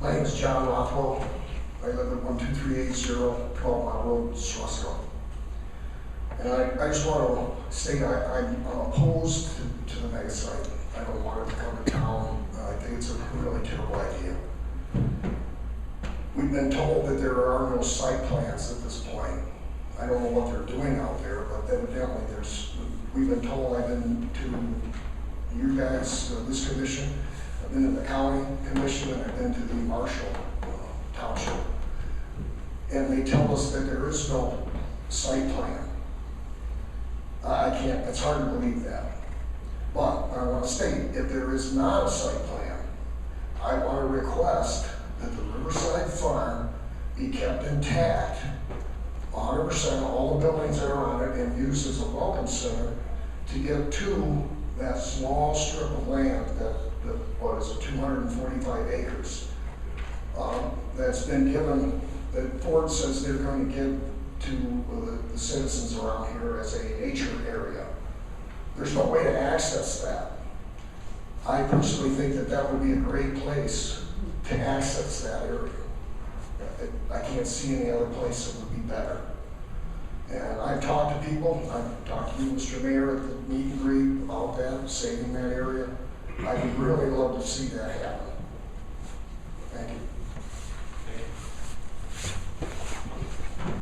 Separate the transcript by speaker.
Speaker 1: My name is John Rothwell. I live at 12380 12 Mile Road, Schleswig. And I just want to state I'm opposed to the mega site. I don't want it to come to town. I think it's a really terrible idea. We've been told that there are no site plans at this point. I don't know what they're doing out there, but evidently we've been told. I've been to you guys, this commission, I've been to the county commission, and I've been to the Marshall Township. And they tell us that there is no site plan. I can't, it's hard to believe that. But I want to state, if there is not a site plan, I want to request that the Riverside Farm be kept intact, 100%, all the buildings that are on it, and used as a welcome center to get to that small strip of land that what is it, 245 acres, that's been given, that Ford says they're going to give to the citizens around here as a nature area. There's no way to access that. I personally think that that would be a great place to access that area. I can't see any other place that would be better. And I've talked to people, I've talked to you, Mr. Mayor, at the meet and greet about that, saving that area. I would really love to see that happen. Thank you.